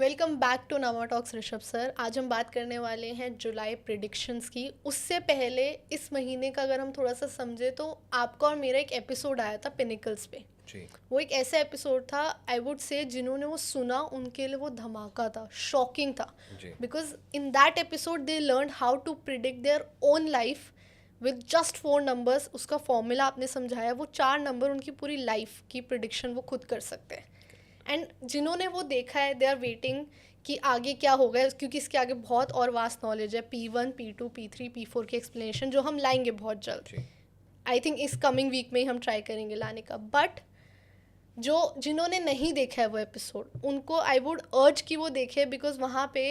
Welcome back to नवा talks Rishabh sir. आज हम बात करने वाले हैं जुलाई प्रिडिक्शंस की। उससे पहले इस महीने का अगर हम थोड़ा सा समझे तो आपका और मेरा एक एपिसोड आया था पिनिकल्स पे। जी वो एक ऐसा एपिसोड था, आई वुड से जिन्होंने वो सुना उनके लिए वो धमाका था, शॉकिंग था। जी because in that episode they learn how to predict their own life with just 4 numbers. उसका फॉर्मूला आपने समझाया, वो 4 नंबर उनकी पूरी लाइफ की प्रिडिक्शन वो खुद कर सकते हैं। एंड जिन्होंने वो देखा है दे आर वेटिंग कि आगे क्या होगा, क्योंकि इसके आगे बहुत और वास्ट नॉलेज है। P1 P2 P3 P4 की एक्सप्लेनेशन जो हम लाएंगे बहुत जल्द। जी आई थिंक इस कमिंग वीक में ही हम ट्राई करेंगे लाने का। बट जो जिन्होंने नहीं देखा है वो एपिसोड, उनको आई वुड अर्ज कि वो देखे, बिकॉज वहाँ पे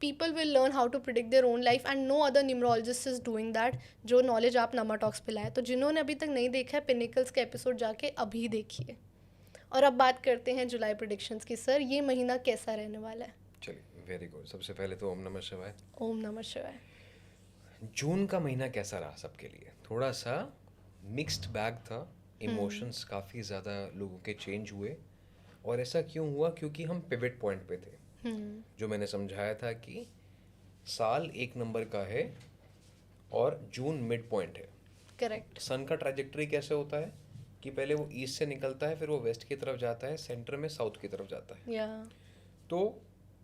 people will learn how to predict their own life and no other numerologist is doing that, जो नॉलेज आप नमा टॉक्स पे लाए। तो जिन्होंने अभी तक नहीं देखा है, पिनिकल्स का एपिसोड जाके अभी देखिए। और अब बात करते हैं जुलाई प्रेडिक्शंस की। सर, ये महीना कैसा रहने वाला है? चलिए, वेरी गुड। सबसे पहले तो ओम नमः शिवाय। ओम नमः शिवाय। जून का महीना कैसा रहा सबके लिए? थोड़ा सा मिक्स्ड बैग था। इमोशंस काफ़ी ज़्यादा लोगों के चेंज हुए। और ऐसा क्यों हुआ? क्योंकि हम पिवट पॉइंट पे थे। जो मैंने समझाया था कि साल एक नंबर का है और जून मिड पॉइंट है। करेक्ट। सन का ट्रैजेक्टरी कैसे होता है कि पहले वो ईस्ट से निकलता है, फिर वो वेस्ट की तरफ जाता है, सेंटर में साउथ की तरफ जाता है। या तो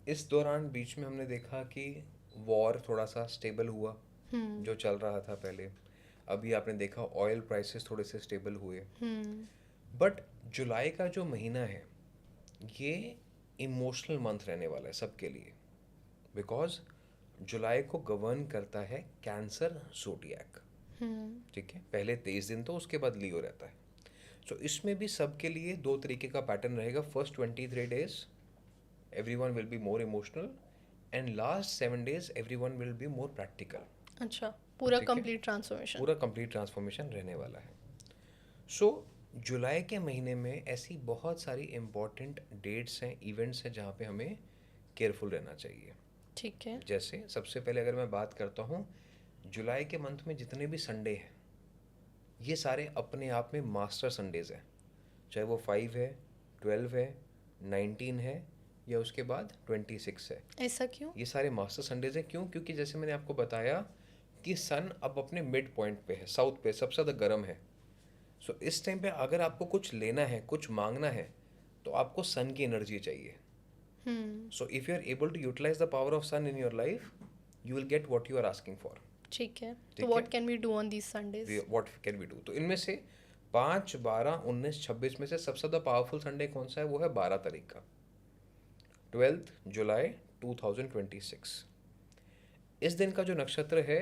इस दौरान बीच में हमने देखा कि वॉर थोड़ा सा स्टेबल हुआ, जो चल रहा था पहले। अभी आपने देखा ऑयल प्राइसेस थोड़े से स्टेबल हुए। बट जुलाई का जो महीना है ये इमोशनल मंथ रहने वाला है सबके लिए, बिकॉज जुलाई को गवर्न करता है कैंसर ज़ोडिएक। ठीक है, पहले 23 दिन तो, उसके बाद लियो रहता है। सो इसमें भी सबके लिए दो तरीके का पैटर्न रहेगा। First 23 days everyone will be more emotional and last 7 days everyone will be more practical। अच्छा, पूरा ठीक है, कंप्लीट ट्रांसफॉर्मेशन। पूरा कंप्लीट ट्रांसफॉर्मेशन रहने वाला है। सो जुलाई के महीने में ऐसी बहुत सारी इंपॉर्टेंट डेट्स हैं, इवेंट्स हैं जहाँ पे हमें केयरफुल रहना चाहिए। ठीक है। जैसे सबसे पहले अगर मैं बात करता हूँ, जुलाई के मंथ में जितने भी संडे हैं ये सारे अपने आप में मास्टर संडेज हैं। चाहे वो 5 है, 12 है, 19 है या उसके बाद 26 है। ऐसा क्यों? ये सारे मास्टर संडेज हैं। क्यों? क्योंकि जैसे मैंने आपको बताया कि सन अब अपने मिड पॉइंट पे है, साउथ पे सबसे ज़्यादा गर्म है। सो इस टाइम पे अगर आपको कुछ लेना है, कुछ मांगना है, तो आपको सन की एनर्जी चाहिए। So if you are able to utilise the power of sun in your life, you will get what you are asking for. ठीक है। तो ठीक है, what can we do on these Sundays? What can we do? तो इनमें से 5, 12, 19, 26 में से सबसे ज़्यादा पावरफुल संडे कौन सा है? वो है 12 तारीख का, 12 जुलाई 2026। इस दिन का जो नक्षत्र है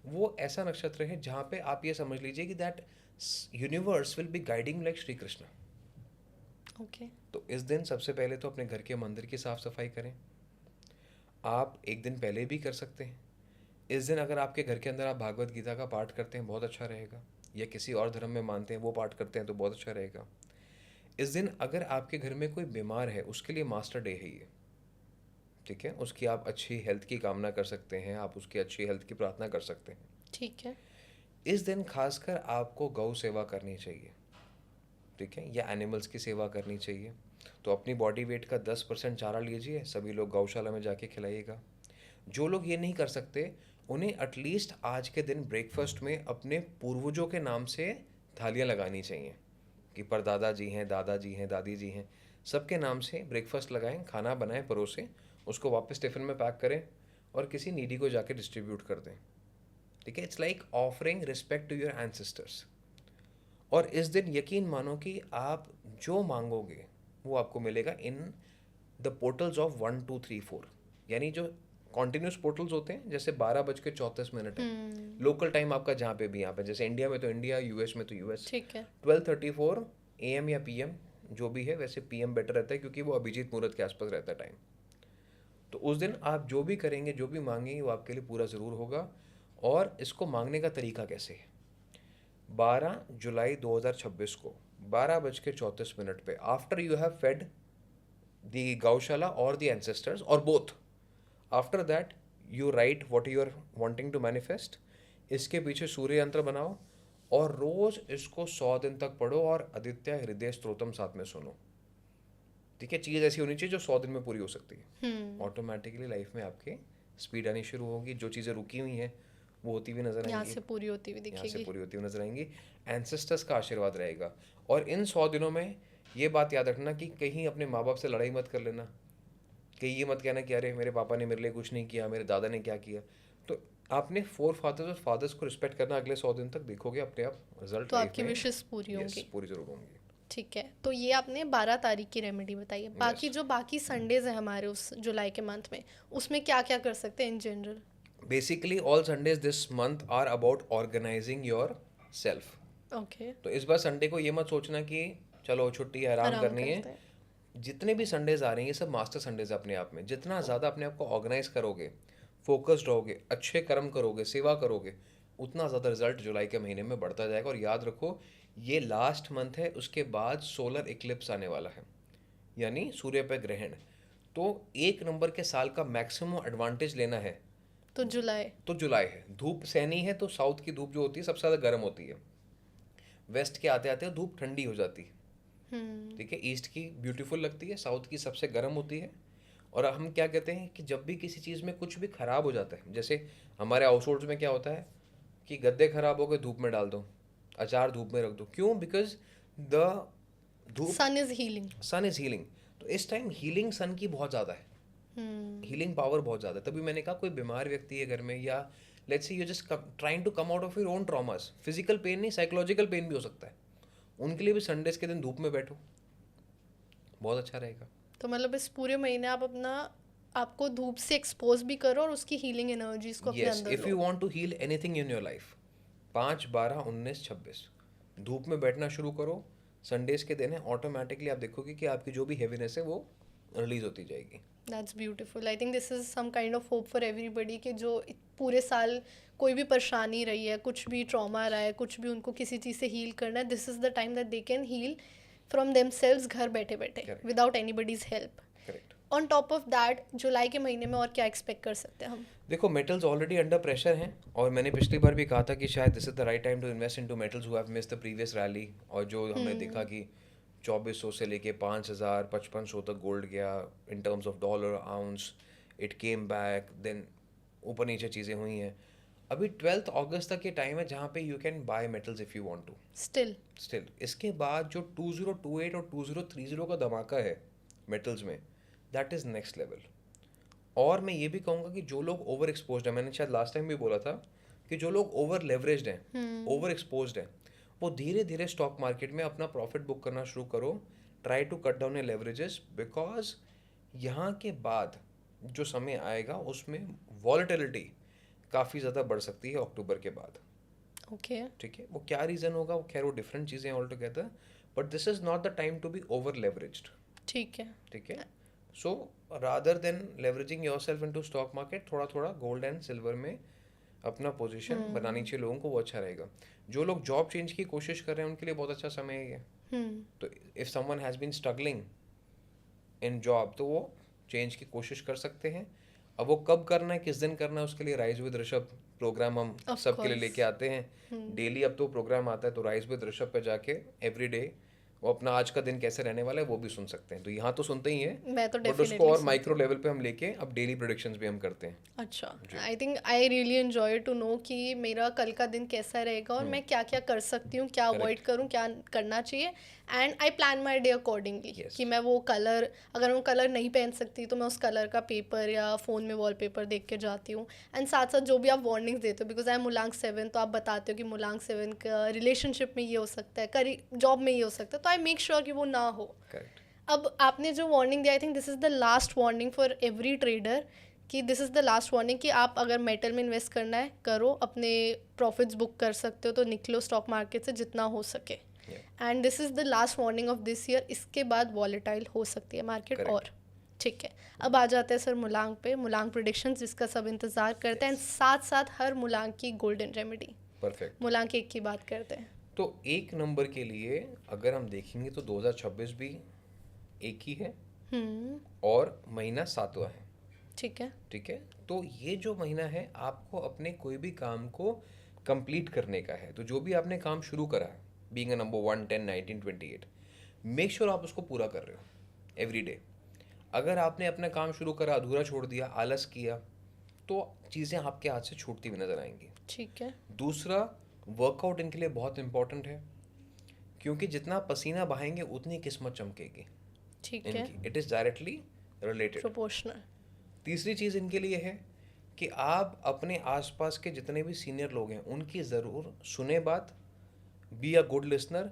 वो ऐसा नक्षत्र है जहाँ पे आप ये समझ लीजिए कि that universe will be guiding like Shri Krishna. Okay. तो इस दिन सबसे पहले तो अपने घर के मंदिर की साफ सफाई करें। आप एक दिन पहले भी कर सकते हैं। इस दिन अगर आपके घर के अंदर आप भागवत गीता का पाठ करते हैं बहुत अच्छा रहेगा, या किसी और धर्म में मानते हैं वो पाठ करते हैं तो बहुत अच्छा रहेगा। इस दिन अगर आपके घर में कोई बीमार है उसके लिए मास्टर डे है ये। ठीक है, उसकी आप अच्छी हेल्थ की कामना कर सकते हैं, आप उसकी अच्छी हेल्थ की प्रार्थना कर सकते हैं। ठीक है। इस दिन खासकर आपको गौ सेवा करनी चाहिए। ठीक है, या एनिमल्स की सेवा करनी चाहिए। तो अपनी बॉडी वेट का 10% चारा लीजिए, सभी लोग गौशाला में जाके खिलाइएगा। जो लोग ये नहीं कर सकते उन्हें एटलीस्ट आज के दिन ब्रेकफास्ट में अपने पूर्वजों के नाम से थालियाँ लगानी चाहिए, कि परदादा जी हैं, दादाजी हैं, दादी जी हैं, सबके नाम से ब्रेकफास्ट लगाएं, खाना बनाएं, परोसें, उसको वापस टिफ़िन में पैक करें और किसी नीडी को जाके डिस्ट्रीब्यूट कर दें। ठीक है, it's like offering respect to your ancestors. और इस दिन यकीन मानो कि आप जो मांगोगे वो आपको मिलेगा इन द पोर्टल्स ऑफ 1 2 3 4, यानी जो कॉन्टिन्यूस पोर्टल्स होते हैं। जैसे 12:34 है लोकल टाइम आपका, जहाँ पे भी यहाँ पे, जैसे इंडिया में तो इंडिया, यूएस में तो यूएस। ठीक है। 12:34 AM या PM जो भी है, वैसे PM बेटर रहता है क्योंकि वो अभिजीत मुहूर्त के आसपास रहता है टाइम। तो उस दिन आप जो भी करेंगे, जो भी मांगेंगे, वो आपके लिए पूरा ज़रूर होगा। और इसको मांगने का तरीका कैसे है? 12 जुलाई 2026 को 12:34 पे, after you have fed the gaushala और द एंसेस्टर्स और both, after that you write what you are wanting to manifest. इसके पीछे सूर्य यंत्र बनाओ और रोज इसको 100 दिन तक पढ़ो और आदित्य हृदय स्तोत्रम साथ में सुनो। ठीक है, चीज़ ऐसी होनी चाहिए जो 100 दिन में पूरी हो सकती है। ऑटोमेटिकली लाइफ में आपके स्पीड आनी शुरू होगी, जो चीज़ें रुकी हुई हैं वो होती हुई नजर यहाँ आएंगी, से पूरी होती हुई यहाँ से दिखेगी। पूरी होती हुई नजर आएंगी। एंसेस्टर्स का आशीर्वाद रहेगा। और इन 100 दिनों में ये बात याद रखना कि कहीं अपने माँ बाप से लड़ाई मत कर लेना, कहीं ये मत कहना कि अरे मेरे पापा ने मेरे लिए कुछ नहीं किया, मेरे दादा ने क्या किया। तो आपने फोर फादर्स और फादर्स को रिस्पेक्ट करना, अगले 100 दिन तक देखोगे अपने आप रिजल्ट तो लाइफ आपकी में विशेस पूरी यस होंगी। पूरी जरूर होंगी। ठीक है, तो ये आपने 12 तारीख की रेमेडी बताई है। बाकी Yes. जो बाकी संडेज हैं हमारे उस जुलाई के मंथ में, उसमें क्या क्या कर सकते हैं in general? Basically all Sundays this month are about organising yourself. Okay, तो इस बार संडे को ये मत सोचना कि चलो छुट्टी है, आराम आराम करनी है। करते हैं। जितने भी संडेज आ रहे हैं ये सब मास्टर संडेज अपने आप में। जितना ज़्यादा अपने आप को ऑर्गेनाइज करोगे, फोकस्ड रहोगे, अच्छे कर्म करोगे, सेवा करोगे, उतना ज़्यादा रिजल्ट जुलाई के महीने में बढ़ता जाएगा। और याद रखो ये लास्ट मंथ है, उसके बाद सोलर इक्लिप्स आने वाला है, यानी सूर्य पे ग्रहण। तो 1 नंबर के साल का मैक्सिमम एडवांटेज लेना है तो जुलाई। तो जुलाई है। धूप सहनी है तो साउथ की धूप जो होती है सबसे ज़्यादा गर्म होती है, वेस्ट के आते आते धूप ठंडी हो जाती है। ठीक है, ईस्ट की ब्यूटीफुल लगती है, साउथ की सबसे गर्म होती है। और हम क्या कहते हैं कि जब भी किसी चीज़ में कुछ भी खराब हो जाता है, जैसे हमारे हाउस होल्ड्स में क्या होता है कि गद्दे खराब हो गए धूप में डाल दो, अचार धूप में रख दो। क्यों? बिकॉज द धूप, sun is healing. Sun is healing. तो इस टाइम हीलिंग सन की बहुत ज़्यादा है, हीलिंग पावर बहुत ज़्यादा है। तभी मैंने कहा कोई बीमार व्यक्ति है घर में, या let's see you just trying to come out of your own traumas, physical pain नहीं साइकोलॉजिकल पेन भी हो सकता है, उनके लिए भी संडेज के दिन धूप में बैठो, बहुत अच्छा रहेगा। तो मतलब इस पूरे महीने आप अपना आपको धूप से एक्सपोज भी करो और उसकी हीलिंग एनर्जीज को अपने यस, अंदर if you low. Want to heal anything in your life, 5, 12, 19, 26 धूप में बैठना शुरू करो। संडेज के दिन है, ऑटोमेटिकली आप देखोगे कि आपकी जो भी हैवीनेस है वो रिलीज होती जाएगी। That's beautiful. I think this is some kind of hope for everybody कि जो पूरे साल कोई भी परेशानी रही है, कुछ भी ट्रॉमा रहा है, कुछ भी उनको किसी चीज़ से हील करना है, this is the time that they can heal from themselves, घर बैठे बैठे, Correct. Without anybody's help. Correct. On top of that जुलाई के महीने में और क्या एक्सपेक्ट कर सकते हैं हम? देखो मेटल्स ऑलरेडी अंडर प्रेशर हैं, और मैंने पिछली बार भी कहा था कि शायद this is the right time to invest into metals who have missed the previous rally. और जो हमने देखा कि 2400 से लेके 5000 5500 तक गोल्ड गया in terms of dollar ounce, it came back, then ऊपर नीचे चीज़ें हुई हैं। अभी 12 अगस्त तक ये टाइम है जहाँ पे you can buy metals if you want to still. इसके बाद जो 2028 और 2030 का धमाका है मेटल्स में, दैट इज़ नेक्स्ट लेवल। और मैं ये भी कहूँगा कि जो लोग ओवर एक्सपोज्ड हैं, मैंने शायद लास्ट टाइम भी बोला था कि जो लोग ओवर लेवरेज्ड हैं, ओवर एक्सपोज्ड हैं, वो धीरे धीरे स्टॉक मार्केट में अपना प्रॉफिट बुक करना शुरू करो। Try to cut down your leverages, because यहाँ के बाद जो समय आएगा उसमें वॉलेटिलिटी काफ़ी ज़्यादा बढ़ सकती है अक्टूबर के बाद। ओके, ठीक है, वो क्या रीज़न होगा वो खैर वो डिफरेंट चीज़ें all together, but this is not the time to be overleveraged. ठीक है। ठीक है, so rather than leveraging yourself into stock market, थोड़ा थोड़ा गोल्ड एंड सिल्वर में अपना पोजीशन बनानी चाहिए लोगों को, वो अच्छा रहेगा। जो लोग जॉब चेंज की कोशिश कर रहे हैं उनके लिए बहुत अच्छा समय है ये। तो if someone has been struggling in job तो वो चेंज की कोशिश कर सकते हैं। अब वो कब करना है, किस दिन करना है, उसके लिए राइज विद ऋषभ प्रोग्राम हम Of सबके लिए course. लेके आते हैं। डेली अब तो प्रोग्राम आता है, तो राइज विद ऋषभ पे जाके एवरी डे वो अपना आज का दिन कैसे रहने वाला है वो भी सुन सकते हैं। तो यहाँ तो सुनते ही हैं, मैं तो बट उसको डेफिनेटली और माइक्रो लेवल पे हम लेके अब डेली प्रोडिक्शंस भी हम करते हैं। अच्छा, I think I really enjoy to know कि मेरा कल का दिन कैसा रहेगा और मैं क्या क्या कर सकती हूँ, क्या अवॉइड करूँ, क्या करना चाहिए, and I plan my day accordingly. Yes. कि मैं वो कलर, अगर मैं वो कलर नहीं पहन सकती तो मैं उस कलर का पेपर या फ़ोन में वॉलपेपर देख के जाती हूँ। एंड साथ साथ जो भी आप वार्निंग्स देते हो, बिकॉज आई एम मूलांक 7, तो आप बताते हो कि मूलांक 7 का रिलेशनशिप में ये हो सकता है, करी जॉब में ये हो सकता है, तो आई मेक श्योर कि वो ना हो। करेक्ट। अब आपने जो वार्निंग दिया, I think this is the last warning for every trader, कि this is the last warning कि आप अगर मेटल में इन्वेस्ट करना है करो, अपने प्रॉफिट्स बुक कर सकते हो तो निकलो स्टॉक मार्केट से जितना हो सके। And this is the last warning of this year. इसके बाद वॉलेटाइल हो सकती है मार्केट। Correct. और ठीक है, अब आ जाते हैं सर मुलांग पे, मुलांग प्रेडिक्शंस जिसका सब इंतज़ार करते हैं, साथ साथ हर मुलांग की गोल्डन रेमेडी। परफेक्ट। मुलांग एक की बात करते हैं। तो 1 नंबर के लिए अगर हम देखेंगे तो 2026 भी एक ही है और महीना 7वां है। ठीक है। ठीक है, तो ये जो महीना है आपको अपने कोई भी काम को कंप्लीट करने का है। तो जो भी आपने काम शुरू करा है, being a number 1, 10, 19, 28, make sure आप उसको पूरा कर रहे हो। Every day. अगर आपने अपना काम शुरू करा, अधूरा छोड़ दिया, आलस किया, तो चीज़ें आपके हाथ से छूटती हुई नजर आएंगी। ठीक है। दूसरा, वर्कआउट इनके लिए बहुत इंपॉर्टेंट है, क्योंकि जितना पसीना बहाएंगे उतनी किस्मत चमकेगी ठीक है। इनकी। It is directly related. Proportional. तीसरी चीज़ इनके लिए है कि आप अपने आसपास के जितने भी सीनियर लोग हैं उनकी ज़रूर सुने बात, बी अ गुड लिसनर।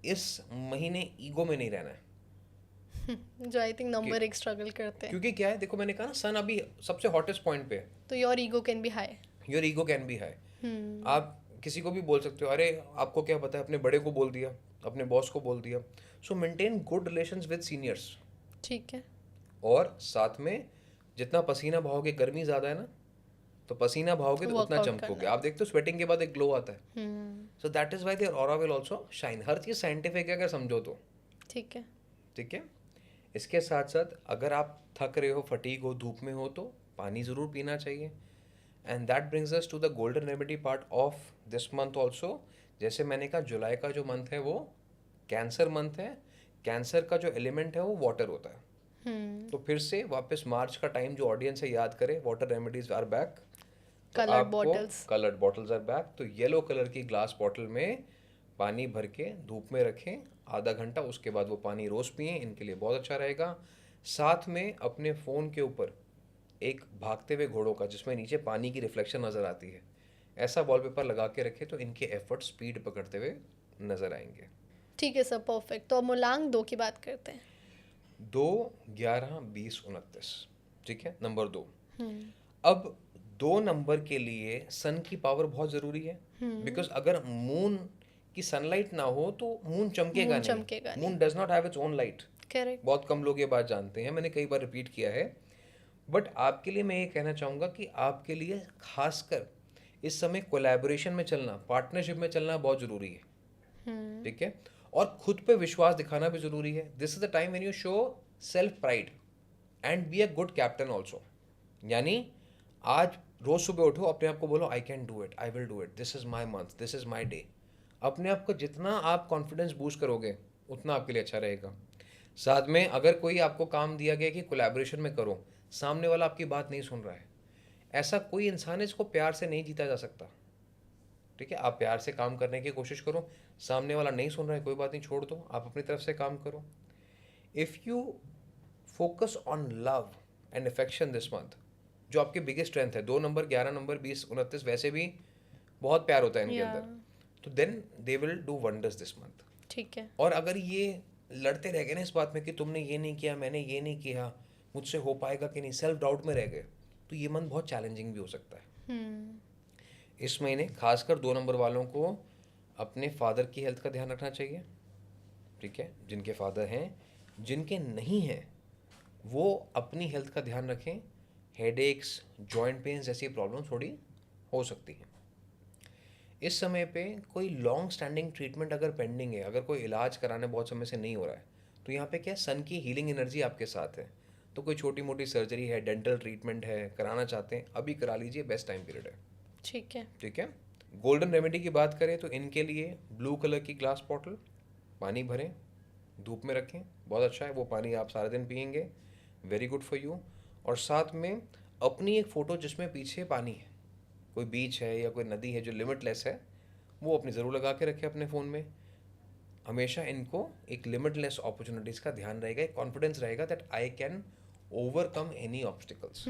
इस महीने ईगो में नहीं रहना है, जो आई थिंक नंबर एक स्ट्रगल करते हैं। क्योंकि क्या है, देखो मैंने कहा ना, सन अभी सबसे हॉटेस्ट पॉइंट पे है। तो your ego can be high. Your ego can be high. आप किसी को भी बोल सकते हो, अरे आपको क्या पता है, अपने बड़े को बोल दिया, अपने बॉस को बोल दिया। सो maintain good relations with seniors. ठीक है। और साथ में जितना पसीना बहाओगे, गर्मी ज़्यादा है ना, तो पसीना बहाओगे तो उतना Workout चमकोगे। करना। आप देखते हो स्वेटिंग के बाद एक ग्लो आता है। So that is why their aura will also shine. हर चीज़ साइंटिफिक है अगर समझो तो। ठीक है। ठीक है। इसके साथ साथ अगर आप थक रहे हो, फटीग हो, धूप में हो, तो पानी ज़रूर पीना चाहिए। And that brings us to the golden remedy part of this month also. जैसे मैंने कहा, जुलाई का जो मंथ है वो कैंसर मंथ है। कैंसर का जो एलिमेंट है वो वाटर होता है। तो फिर से वापस मार्च का टाइम जो ऑडियंस है याद करे, water remedies are back. Colored bottles. Coloured bottles are back. तो येलो कलर की ग्लास बॉटल में पानी भर के धूप में रखें आधा घंटा, उसके बाद वो पानी रोज़ पिएं, इनके लिए बहुत अच्छा रहेगा। साथ में अपने फ़ोन के ऊपर एक भागते हुए घोड़ों का, जिसमें नीचे पानी की रिफ्लेक्शन नज़र आती है, ऐसा वॉलपेपर लगा के रखें, तो इनके एफर्ट स्पीड पकड़ते हुए नज़र आएंगे। ठीक है सर, परफेक्ट। तो अब मुलांग 2 की बात करते हैं। 2, 11, 20, 29। ठीक है, नंबर 2। अब 2 नंबर के लिए सन की पावर बहुत ज़रूरी है, बिकॉज अगर मून की सनलाइट ना हो तो मून चमकेगा चमकेगा नहीं। Moon does not have its own light. Correct. बहुत कम लोग ये बात जानते हैं, मैंने कई बार रिपीट किया है। बट आपके लिए मैं ये कहना चाहूँगा कि आपके लिए खासकर इस समय कोलैबोरेशन में चलना, पार्टनरशिप में चलना बहुत ज़रूरी है। ठीक है। और खुद पे विश्वास दिखाना भी ज़रूरी है। This is the time when you show self pride and be a good captain also. यानी आज रोज़ सुबह उठो, अपने आप को बोलो, I can do it, I will do it, this is my month, this is my day. अपने आप को जितना आप कॉन्फिडेंस बूस्ट करोगे उतना आपके लिए अच्छा रहेगा। साथ में अगर कोई आपको काम दिया गया कि कोलैबोरेशन में करो, सामने वाला आपकी बात नहीं सुन रहा है, ऐसा कोई इंसान है जिसको प्यार से नहीं जीता जा सकता। ठीक है, आप प्यार से काम करने की कोशिश करो। सामने वाला नहीं सुन रहा है, कोई बात नहीं, छोड़ दो, आप अपनी तरफ से काम करो। If you focus on love and affection this month, जो आपकी बिगेस्ट स्ट्रेंथ है, 2 नंबर, 11 नंबर, 20, 29 वैसे भी बहुत प्यार होता है इनके अंदर, तो then they will do wonders this month. ठीक है। और अगर ये लड़ते रह गए ना इस बात में कि तुमने ये नहीं किया, मैंने ये नहीं किया, मुझसे हो पाएगा कि नहीं, सेल्फ डाउट में रह गए, तो ये मंथ बहुत चैलेंजिंग भी हो सकता है। इस महीने खासकर 2 नंबर वालों को अपने फादर की हेल्थ का ध्यान रखना चाहिए। ठीक है, जिनके फादर हैं, जिनके नहीं हैं, वो अपनी हेल्थ का ध्यान रखें। हेडेक्स, जॉइंट पेन्स जैसी प्रॉब्लम थोड़ी हो सकती हैं। इस समय पे कोई लॉन्ग स्टैंडिंग ट्रीटमेंट अगर पेंडिंग है, अगर कोई इलाज कराने बहुत समय से नहीं हो रहा है, तो यहाँ पे क्या है, सन की हीलिंग एनर्जी आपके साथ है। तो कोई छोटी मोटी सर्जरी है, डेंटल ट्रीटमेंट है, कराना चाहते हैं, अभी करा लीजिए, बेस्ट टाइम पीरियड है। ठीक है। ठीक है। गोल्डन रेमेडी की बात करें तो इनके लिए ब्लू कलर की ग्लास बॉटल, पानी भरें, धूप में रखें, बहुत अच्छा है वो पानी, आप सारा दिन पियेंगे, वेरी गुड फॉर यू। और साथ में अपनी एक फ़ोटो जिसमें पीछे पानी है, कोई बीच है या कोई नदी है जो लिमिटलेस है, वो अपनी ज़रूर लगा के रखें अपने फ़ोन में। हमेशा इनको एक लिमिटलेस अपॉर्चुनिटीज़ का ध्यान रहेगा, एक कॉन्फिडेंस रहेगा that I can overcome any obstacles.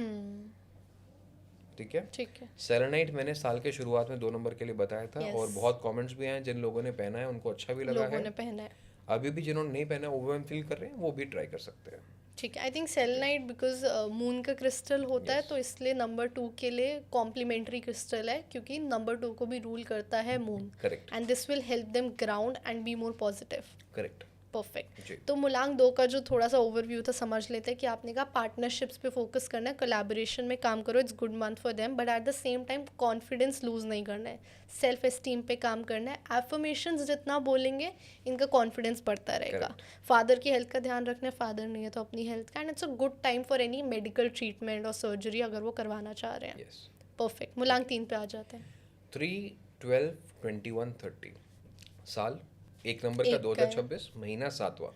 ठीक है। ठीक है। सेलेनाइट मैंने साल के शुरुआत में 2 नंबर के लिए बताया था, Yes. और बहुत कमेंट्स भी आए, जिन लोगों ने पहना है उनको अच्छा भी लगा लोगों है। ने पहना है। अभी भी जिन्होंने नहीं पहना, ओवरवेलम फील कर रहे हैं, वो भी ट्राई कर सकते हैं। ठीक है। I think selenite because moon का क्रिस्टल होता है, Yes. तो इसलिए नंबर 2 के लिए कॉम्प्लीमेंट्री क्रिस्टल है, क्योंकि नंबर 2 को भी रूल करता है moon. Correct, and this will help them ground and be more positive. Correct perfect. जी। तो मुलांग 2 का जो थोड़ा सा ओवरव्यू था, समझ लेते हैं कि आपने कहा पार्टनरशिप्स पे फोकस करना है, कोलैबोरेशन में काम करो, it's good month for them, but at the same time confidence lose नहीं करना है, सेल्फ एस्टीम पे काम करना है। एफर्मेशंस जितना बोलेंगे इनका कॉन्फिडेंस बढ़ता रहेगा। फादर की हेल्थ का ध्यान रखना है, फादर नहीं है तो अपनी हेल्थ का, and it's a good time for any medical treatment और सर्जरी अगर वो करवाना चाह रहे हैं। यस। परफेक्ट। मुलांग 3 पे आ जाते हैं। 3, 12, 21, 30 साल, 1 नंबर का एक का है। 2026, महीना 7वां।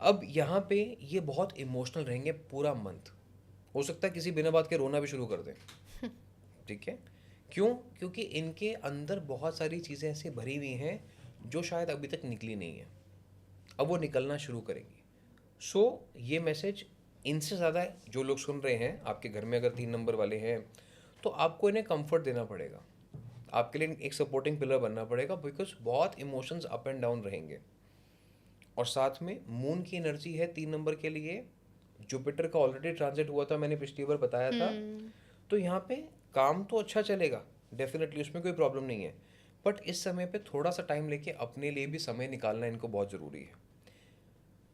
अब यहाँ पे ये बहुत इमोशनल रहेंगे पूरा मंथ। हो सकता है किसी बिना बात के रोना भी शुरू कर दें, ठीक है? क्यों? क्योंकि इनके अंदर बहुत सारी चीज़ें ऐसी भरी हुई हैं जो शायद अभी तक निकली नहीं है, अब वो निकलना शुरू करेंगी। सो ये मैसेज इनसे ज़्यादा जो लोग सुन रहे हैं, आपके घर में अगर 3 नंबर वाले हैं, तो आपको इन्हें कंफर्ट देना पड़ेगा, आपके लिए एक सपोर्टिंग पिलर बनना पड़ेगा, बिकॉज बहुत इमोशंस अप एंड डाउन रहेंगे। और साथ में मून की एनर्जी है 3 नंबर के लिए, जुपिटर का ऑलरेडी ट्रांजिट हुआ था, मैंने पिछली बार बताया था। तो यहाँ पे काम तो अच्छा चलेगा डेफिनेटली, उसमें कोई प्रॉब्लम नहीं है, बट इस समय पे थोड़ा सा टाइम लेके अपने लिए भी समय निकालना इनको बहुत ज़रूरी है।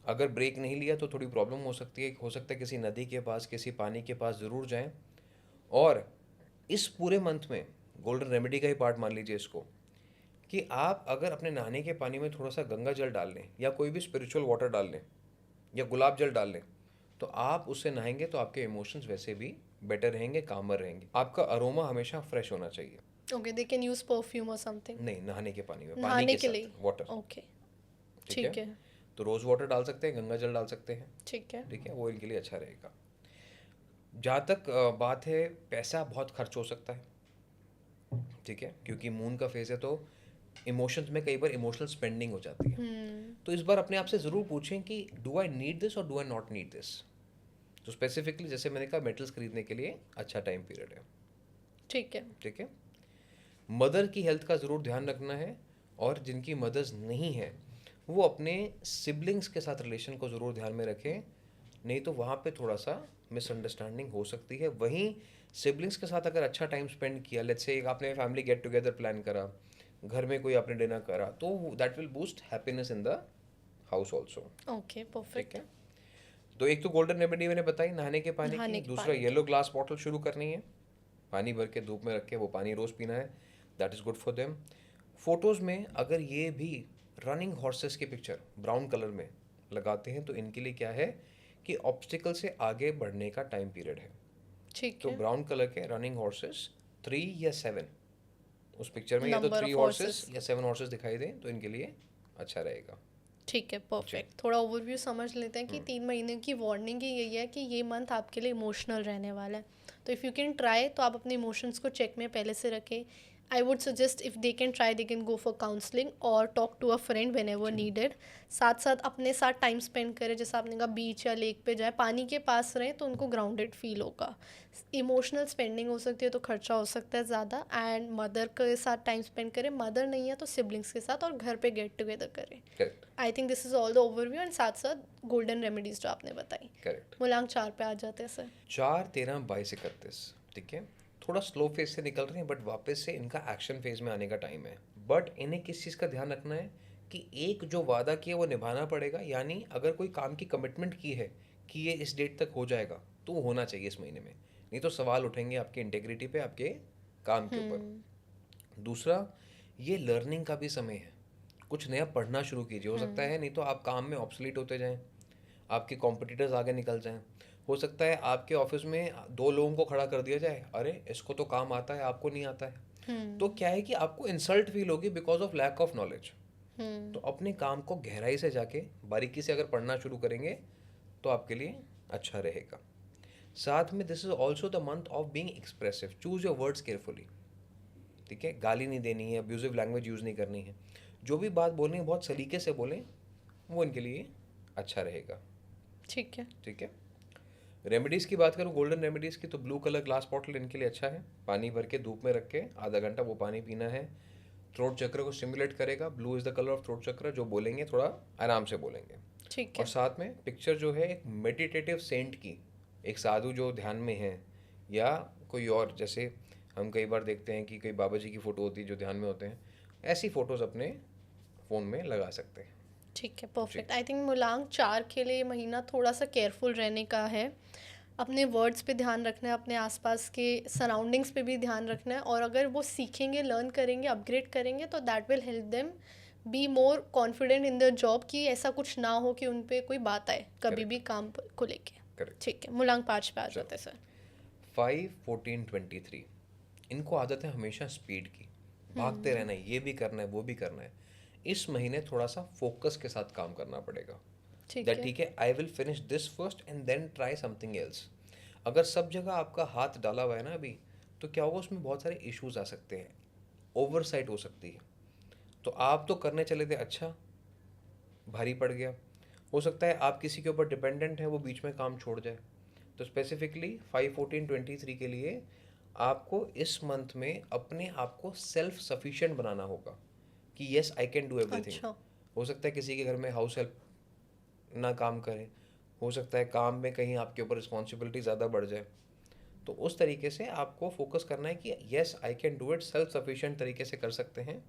अगर ब्रेक नहीं लिया तो थोड़ी प्रॉब्लम हो सकती है, हो सकता है किसी नदी के पास, किसी पानी के पास ज़रूर जाएं। और इस पूरे मंथ में गोल्डन रेमेडी का ही पार्ट मान लीजिए इसको, कि आप अगर अपने नहाने के पानी में थोड़ा सा गंगा जल डाल लें या कोई भी स्पिरिचुअल वाटर डाल लें या गुलाब जल डाल लें, तो आप उससे नहाएंगे तो आपके इमोशंस वैसे भी बेटर रहेंगे, कामर रहेंगे। आपका अरोमा हमेशा फ्रेश होना चाहिए। Okay, they can use perfume और समथिंग नहीं, नहाने के पानी में, पानी नहाने के के लिए। साथ वाटर, ओके, ठीक है? ठीक है, तो रोज़ वाटर डाल सकते हैं, गंगा जल डाल सकते हैं, ठीक है। ठीक है? वो इनके लिए अच्छा रहेगा। जहाँ तक बात है, पैसा बहुत खर्च हो सकता है, ठीक है? क्योंकि मून का फेज है तो इमोशंस में कई बार इमोशनल स्पेंडिंग हो जाती है। तो इस बार अपने आप से ज़रूर पूछें कि डू आई नीड दिस और do I not need this. तो स्पेसिफिकली जैसे मैंने कहा, मेटल्स खरीदने के लिए अच्छा टाइम पीरियड है, ठीक है, ठीक है? मदर की हेल्थ का ज़रूर ध्यान रखना है, और जिनकी मदर्स नहीं है वो अपने सिबलिंग्स के साथ रिलेशन को ज़रूर ध्यान में रखें, नहीं तो वहाँ पे थोड़ा सा मिसअंडरस्टैंडिंग हो सकती है। वहीं सिबलिंग्स के साथ अगर अच्छा टाइम स्पेंड किया, लेट्स से एक आपने फैमिली गेट टुगेदर प्लान करा, घर में कोई आपने डिनर करा, तो that will boost happiness in the house also, okay, ठीक परफेक्ट। है? तो एक तो गोल्डन रेमेडी मैंने बताई नहाने के पानी की, नहाने के दूसरा पानी की। येलो ग्लास बॉटल शुरू करनी है, पानी भर के धूप में रख के वो पानी रोज़ पीना है, that is good for them. Photos में अगर ये भी रनिंग हॉर्सेस की पिक्चर ब्राउन कलर में लगाते हैं तो इनके लिए क्या है कि ऑब्स्टिकल से आगे बढ़ने का टाइम पीरियड है। ठीक तो है, ब्राउन कलर के रनिंग हॉर्सेस 3 या 7 उस पिक्चर में, या तो नंबर 3 ऑफ हॉर्सेस हॉर्सेस। या 7 हॉर्सेस दिखाई दें तो इनके लिए अच्छा रहेगा। ठीक है, जी। परफेक्ट। थोड़ा ओवरव्यू समझ लेते हैं कि 3 महीने की वार्निंग ही यही है कि ये मंथ आपके लिए इमोशनल रहने वाला है। तो इफ़ यू कैन ट्राई, तो आप अपने इमोशंस को चेक में पहले से रखें। I would suggest if they can try, they can go for counselling और talk to a friend whenever needed. साथ साथ अपने साथ टाइम स्पेंड करें, जैसे आपने कहा बीच या लेक पे जाए, पानी के पास रहें तो उनको ग्राउंडेड फील होगा। इमोशनल स्पेंडिंग हो सकती है तो खर्चा हो सकता है ज़्यादा। एंड मदर के साथ टाइम स्पेंड करें, मदर नहीं है तो सिबलिंग्स के साथ, और घर पे गेट टुगेदर करें। Correct, I think this is all the overview, and साथ साथ गोल्डन रेमेडीज जो आपने बताई। करेक्ट। मूलांक 4 पे आ जाते हैं सर। 4, 13, 22, 31, ठीक है? थोड़ा स्लो फेज से निकल रहे हैं, बट वापस से इनका एक्शन फेज में आने का टाइम है। बट इन्हें किस चीज़ का ध्यान रखना है कि एक जो वादा किया वो निभाना पड़ेगा, यानी अगर कोई काम की कमिटमेंट की है कि ये इस डेट तक हो जाएगा तो वो होना चाहिए इस महीने में, नहीं तो सवाल उठेंगे आपकी इंटेग्रिटी पे, आपके काम के ऊपर। दूसरा, ये लर्निंग का भी समय है, कुछ नया पढ़ना शुरू कीजिए। हो सकता है नहीं तो आप काम में ऑब्सोलीट होते जाएं, आपके कॉम्पिटिटर्स आगे निकल जाएं। हो सकता है आपके ऑफिस में 2 लोगों को खड़ा कर दिया जाए, अरे इसको तो काम आता है, आपको नहीं आता है। तो क्या है कि आपको इंसल्ट फील होगी because of lack of knowledge. तो अपने काम को गहराई से जाके बारीकी से अगर पढ़ना शुरू करेंगे तो आपके लिए अच्छा रहेगा। साथ में this is also the month of being expressive, choose your words carefully, ठीक है? गाली नहीं देनी है, अब्यूजिव लैंग्वेज यूज़ नहीं करनी है, जो भी बात बोलें बहुत सलीके से बोलें, वो इनके लिए अच्छा रहेगा, ठीक है, ठीक है? रेमेडीज़ की बात करूँ, गोल्डन रेमेडीज़ की, तो ब्लू कलर ग्लास बॉटल इनके लिए अच्छा है, पानी भर के धूप में रख के आधा घंटा वो पानी पीना है, थ्रोट चक्र को स्टिमुलेट करेगा। Blue is the colour of throat चक्र, जो बोलेंगे थोड़ा आराम से बोलेंगे। ठीक और है। साथ में पिक्चर जो है एक मेडिटेटिव सेंट की, एक साधु जो ध्यान में है, या कोई और, जैसे हम कई बार देखते हैं कि कई बाबा जी की फ़ोटो होती है जो ध्यान में होते हैं, ऐसी फ़ोटोज़ अपने फ़ोन में लगा सकते हैं। ठीक है, परफेक्ट। आई थिंक मूलांक 4 के लिए महीना थोड़ा सा केयरफुल रहने का है। अपने वर्ड्स पे ध्यान रखना है, अपने आसपास के सराउंडिंग्स पे भी ध्यान रखना है, और अगर वो सीखेंगे, लर्न करेंगे, अपग्रेड करेंगे, तो that will help them be more confident in their job, कि ऐसा कुछ ना हो कि उन पे कोई बात आए कभी Correct. भी काम को लेके। करेक्ट। ठीक है, मूलांक 5 पे आ चलो। जाते हैं सर। 5, 14, 23, इनको आदत है हमेशा स्पीड की, भागते रहना है, ये भी करना है वो भी करना है। इस महीने थोड़ा सा फोकस के साथ काम करना पड़ेगा, ठीक दैट है। ठीक है, I will finish this first and then try something else. अगर सब जगह आपका हाथ डाला हुआ है ना अभी, तो क्या होगा, उसमें बहुत सारे इश्यूज आ सकते हैं, ओवरसाइट हो सकती है। तो आप तो करने चले थे, अच्छा भारी पड़ गया, हो सकता है आप किसी के ऊपर डिपेंडेंट है, वो बीच में काम छोड़ जाए। तो स्पेसिफिकली 5/14/23 के लिए आपको इस मंथ में अपने आप को सेल्फ सफिशिएंट बनाना होगा कि yes I can do everything. अच्छा। हो सकता है किसी के घर में हाउस हेल्प ना काम करे, हो सकता है काम में कहीं आपके ऊपर रिस्पॉन्सिबिलिटी ज़्यादा बढ़ जाए। तो उस तरीके से आपको फोकस करना है कि yes I can do it, self sufficient तरीके से कर सकते हैं,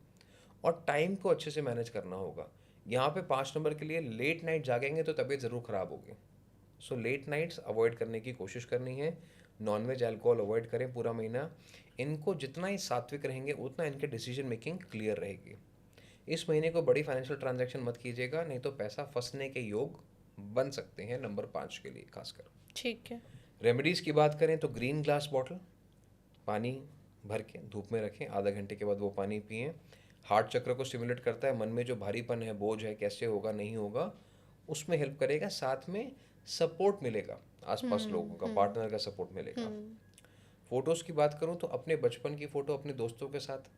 और टाइम को अच्छे से मैनेज करना होगा। यहाँ पे 5 नंबर के लिए लेट नाइट जागेंगे तो तबीयत ज़रूर ख़राब होगी। सो लेट नाइट्स अवॉइड करने की कोशिश करनी है, नॉनवेज अल्कोहल अवॉइड करें पूरा महीना। इनको जितना ही सात्विक रहेंगे उतना इनके डिसीजन मेकिंग क्लियर रहेगी। इस महीने को बड़ी फाइनेंशियल ट्रांजैक्शन मत कीजिएगा, नहीं तो पैसा फंसने के योग बन सकते हैं नंबर 5 के लिए खासकर। ठीक है। रेमेडीज़ की बात करें तो ग्रीन ग्लास बॉटल पानी भर के धूप में रखें, आधा घंटे के बाद वो पानी पिएं। हार्ट चक्र को स्टिमुलेट करता है, मन में जो भारीपन है, बोझ है, कैसे होगा नहीं होगा, उसमें हेल्प करेगा। साथ में सपोर्ट मिलेगा, आसपास लोगों का, पार्टनर का सपोर्ट मिलेगा। फोटोज़ की बात करूँ तो अपने बचपन की फ़ोटो अपने दोस्तों के साथ,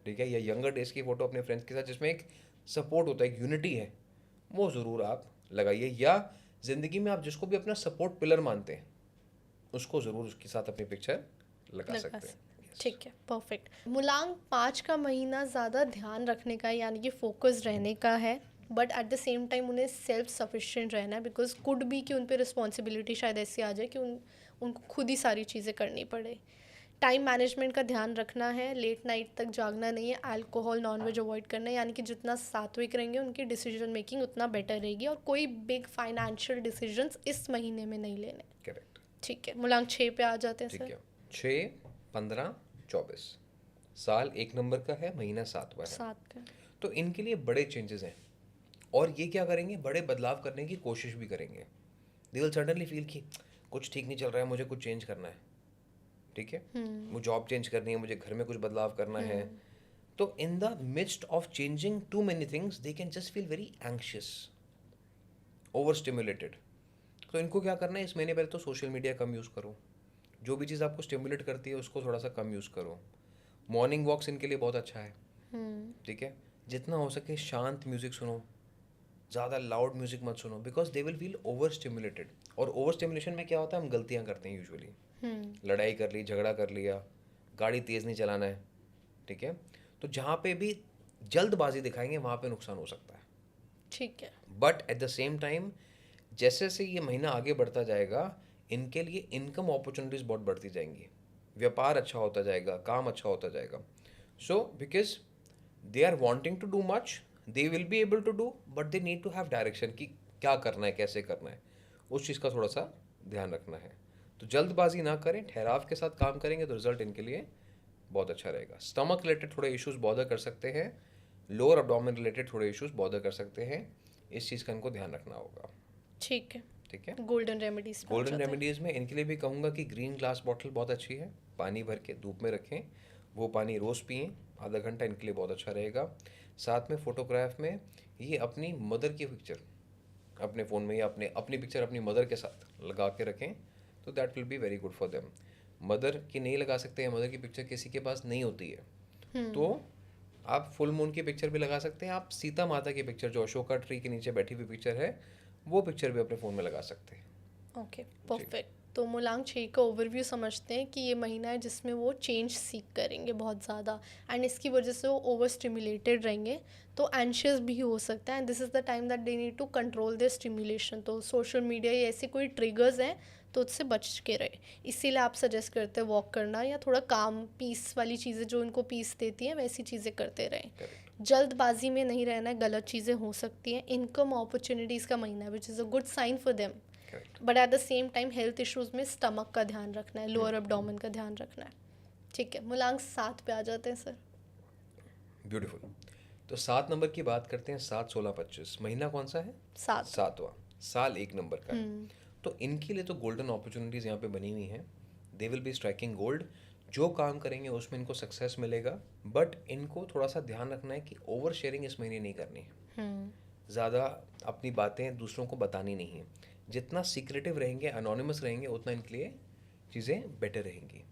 ठीक है, या यंगर डेज की फ़ोटो अपने फ्रेंड्स के साथ, जिसमें एक सपोर्ट होता है, एक यूनिटी है, वो ज़रूर आप लगाइए। या ज़िंदगी में आप जिसको भी अपना सपोर्ट पिलर मानते हैं, उसको ज़रूर उसके साथ अपनी पिक्चर लगा लगा सकते हैं। सकते। ठीक है, परफेक्ट। मूलांक 5 का महीना ज़्यादा ध्यान रखने का, यानी कि फोकस रहने का है, but at the same time उन्हें सेल्फ सफिशिएंट रहना है, बिकॉज कुड बी कि उन पे रिस्पॉन्सिबिलिटी शायद ऐसी आ जाए कि उनको खुद ही सारी चीज़ें करनी पड़े। टाइम मैनेजमेंट का ध्यान रखना है, लेट नाइट तक जागना नहीं है, अल्कोहल नॉनवेज अवॉइड करना है, यानी कि जितना सात्विक रहेंगे उनकी डिसीजन मेकिंग उतना बेटर रहेगी, और कोई बिग फाइनेंशियल डिसीजंस इस महीने में नहीं लेने। करेक्ट। ठीक है, मूलांक 6 पे आ जाते हैं ठीक सर। है, 6, 15, 24, साल 1 नंबर का है, महीना 7वां है। 7 का। तो इनके लिए बड़े चेंजेस हैं, और ये क्या करेंगे, बड़े बदलाव करने की कोशिश भी करेंगे। दे विल सडनली फील कि कुछ ठीक नहीं चल रहा है, मुझे कुछ चेंज करना है, ठीक है, मुझे जॉब चेंज करनी है, मुझे घर में कुछ बदलाव करना है। तो in the midst of changing too many things they can just feel very anxious, overstimulated. तो इनको क्या करना है, इस महीने पहले तो सोशल मीडिया कम यूज़ करो, जो भी चीज़ आपको स्टिमुलेट करती है उसको थोड़ा सा कम यूज़ करो। मॉर्निंग वॉक्स इनके लिए बहुत अच्छा है, ठीक है, जितना हो सके शांत म्यूज़िक सुनो, ज़्यादा लाउड म्यूज़िक मत सुनो, because they will feel over stimulated. और ओवर स्टिमुलेशन में क्या होता है, हम गलतियाँ करते हैं यूजुअली, लड़ाई कर ली, झगड़ा कर लिया, गाड़ी तेज़ नहीं चलाना है, ठीक है। तो जहाँ पे भी जल्दबाजी दिखाएंगे वहाँ पे नुकसान हो सकता है। ठीक है। But at the same time जैसे से ये महीना आगे बढ़ता जाएगा, इनके लिए इनकम अपॉर्चुनिटीज़ बहुत बढ़ती जाएंगी, व्यापार अच्छा होता जाएगा, काम अच्छा होता जाएगा। So because they are wanting to do much, they will be able to do, but they need to have direction कि क्या करना है, कैसे करना है, उस चीज़ का थोड़ा सा ध्यान रखना है। तो जल्दबाजी ना करें, ठहराव के साथ काम करेंगे तो रिजल्ट इनके लिए बहुत अच्छा रहेगा। स्टमक रिलेटेड थोड़े इश्यूज बॉदर कर सकते हैं, लोअर अब्डोमेन रिलेटेड थोड़े इश्यूज बॉदर कर सकते हैं, इस चीज़ का इनको ध्यान रखना होगा। ठीक है। ठीक है। गोल्डन रेमेडीज पे आ गोल्डन जाते हैं। रेमेडीज़ में इनके लिए भी कहूँगा कि ग्रीन ग्लास बॉटल बहुत अच्छी है, पानी भर के धूप में रखें, वो पानी रोज़ पिएं, आधा घंटा इनके लिए बहुत अच्छा रहेगा। साथ में फ़ोटोग्राफ में ये अपनी मदर की पिक्चर अपने फ़ोन में, या अपनी पिक्चर अपनी मदर के साथ लगा के रखें, तो that will be very good for them. Mother की नहीं लगा सकते हैं, मदर की पिक्चर किसी के पास नहीं होती है, तो आप फुल मून की पिक्चर भी लगा सकते हैं, आप सीता माता की पिक्चर जो अशोका ट्री के नीचे बैठी हुई पिक्चर है, वो पिक्चर भी अपने फ़ोन में लगा सकते हैं। Okay, perfect. तो मूलांक 6 का ओवरव्यू समझते हैं कि ये महीना है जिसमें वो चेंज सीख करेंगे बहुत ज़्यादा, एंड इसकी वजह से वो ओवर स्टिमुलेटेड रहेंगे, तो एंशियस भी हो सकता है, and this is the time that they need to control their stimulation. तो सोशल मीडिया या ऐसे कोई ट्रिगर्स हैं तो उससे बच के रहे, इसीलिए आप सजेस्ट करते हैं वॉक करना या थोड़ा काम पीस वाली चीज़ें जो उनको पीस देती हैं वैसी चीज़ें करते रहें। जल्दबाजी में नहीं रहना है, गलत चीज़ें हो सकती हैं। इनकम अपॉर्चुनिटीज़ का महीना which is a good sign for them, but at the same time health issues में स्टमक का ध्यान रखना है, लोअर एब्डोमेन का ध्यान रखना है। ठीक है, मूलांक 7 पे आ जाते हैं सर। ब्यूटीफुल। तो 7 नंबर की बात करते हैं, 7, 16, 25, महीना कौन सा है, 7। 7वां, साल 1 नंबर का है। तो इनके लिए तो गोल्डन अपॉर्चुनिटीज़ यहाँ पे बनी हुई हैं, दे विल बी स्ट्राइकिंग गोल्ड। जो काम करेंगे उसमें इनको सक्सेस मिलेगा, बट इनको थोड़ा सा ध्यान रखना है कि ओवर शेयरिंग इस महीने नहीं करनी है। ज़्यादा अपनी बातें दूसरों को बतानी नहीं है। जितना सीक्रेटिव रहेंगे, अनोनिमस रहेंगे, उतना इनके लिए चीज़ें बेटर रहेंगी।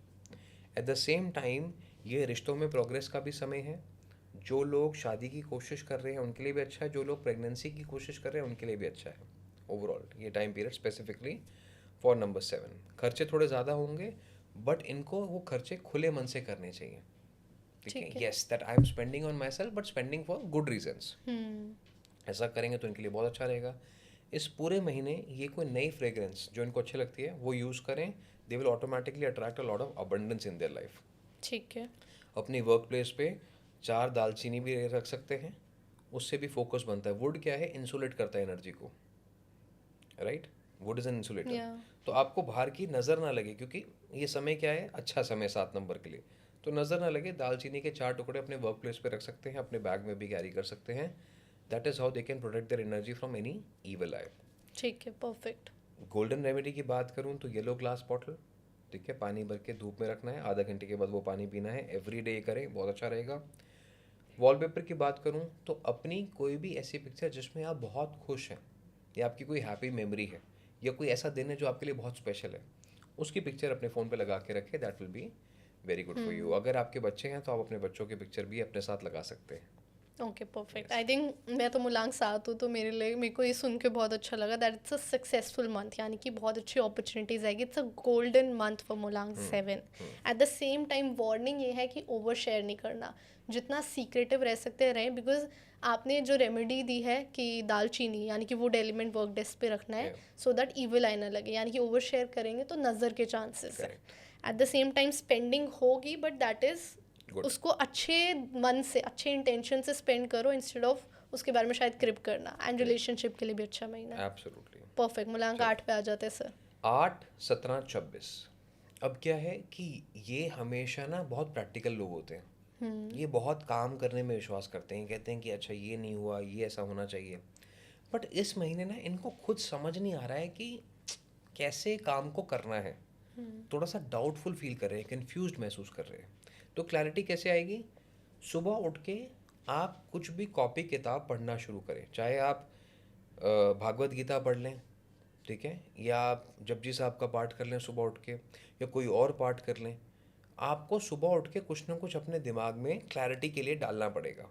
एट द सेम टाइम ये रिश्तों में प्रोग्रेस का भी समय है। जो लोग शादी की कोशिश कर रहे हैं उनके लिए भी अच्छा है, जो लोग प्रेगनेंसी की कोशिश कर रहे हैं उनके लिए भी अच्छा है। ओवरऑल ये time period specifically for number 7। खर्चे थोड़े ज़्यादा होंगे, बट इनको वो खर्चे खुले मन से करने चाहिए। ठीक ठीक है, है। Yes that I am spending on myself, but spending for good reasons. Hmm. ऐसा करेंगे तो इनके लिए बहुत अच्छा रहेगा। इस पूरे महीने ये कोई नई फ्रेग्रेंस जो इनको अच्छी लगती है वो यूज़ करें। They will automatically attract a lot of abundance in their life. ठीक है। अपनी वर्क प्लेस पे 4 दालचीनी भी रख सकते हैं, उससे भी फोकस बनता है। वुड क्या है, इंसुलेट करता है एनर्जी को, right. Would is an insulator. या तो आपको बाहर की नज़र ना लगे, क्योंकि ये समय क्या है, अच्छा समय 7 नंबर के लिए, तो नज़र ना लगे। दालचीनी के 4 टुकड़े अपने वर्क प्लेस पे रख सकते हैं, अपने बैग में भी कैरी कर सकते हैं। That is how they can protect their energy from any evil आई। ठीक है, परफेक्ट। गोल्डन रेमेडी की बात करूँ तो येलो ग्लास बॉटल, ठीक है, पानी भर के धूप में रखना है, आधा घंटे के बाद वो पानी पीना है। एवरी डे करें, बहुत अच्छा रहेगा। वॉलपेपर की बात करूँ तो अपनी कोई भी ऐसी पिक्चर जिसमें आप बहुत खुश हैं, या आपकी कोई हैप्पी मेमोरी है, या कोई ऐसा दिन है जो आपके लिए बहुत स्पेशल है, उसकी पिक्चर अपने फ़ोन पे लगा के रखें। That will be very good for you. अगर आपके बच्चे हैं तो आप अपने बच्चों की पिक्चर भी अपने साथ लगा सकते हैं। Okay, perfect. Yes. I think मैं तो मुलांग साथ हूँ, तो मेरे को ये सुन के बहुत अच्छा लगा that it's a successful month, यानी कि बहुत अच्छी अपॉर्चुनिटीज आएगी। It's a golden month for मुलांग 7। At the same time warning ये है कि ओवर शेयर नहीं करना, जितना सीक्रेटिव रह सकते हैं रहें। बिकॉज आपने जो रेमेडी दी है कि दालचीनी यानी कि वुड एलिमेंट वर्क डेस्क पे रखना है, Yeah. सो दैट ईविल आई ना लगे, यानी कि ओवर शेयर करेंगे तो नज़र के चांसेस है। Correct. Eight the same time spending होगी, बट दैट इज़ Good. उसको अच्छे मन से, अच्छे इंटेंशन से स्पेंड करो, इंस्टेड ऑफ उसके बारे में शायद क्रिप करना। एंड रिलेशनशिप के लिए भी अच्छा महीना है। एब्सोल्युटली। परफेक्ट। मुलांक 8 पे आ जाते हैं सर। 8, 17, 26। अब क्या है कि ये हमेशा ना बहुत प्रैक्टिकल लोग होते हैं। ये बहुत काम करने में विश्वास करते हैं, कहते हैं कि अच्छा ये नहीं हुआ, ये ऐसा होना चाहिए। बट इस महीने ना इनको खुद समझ नहीं आ रहा है कि कैसे काम को करना है। थोड़ा सा डाउटफुल फील कर रहे हैं, कंफ्यूज्ड महसूस कर रहे हैं। तो क्लैरिटी कैसे आएगी? सुबह उठ के आप कुछ भी कॉपी किताब पढ़ना शुरू करें। चाहे आप भागवत गीता पढ़ लें, ठीक है, या आप जपजी साहब का पाठ कर लें सुबह उठ के, या कोई और पाठ कर लें। आपको सुबह उठ के कुछ ना कुछ अपने दिमाग में क्लैरिटी के लिए डालना पड़ेगा,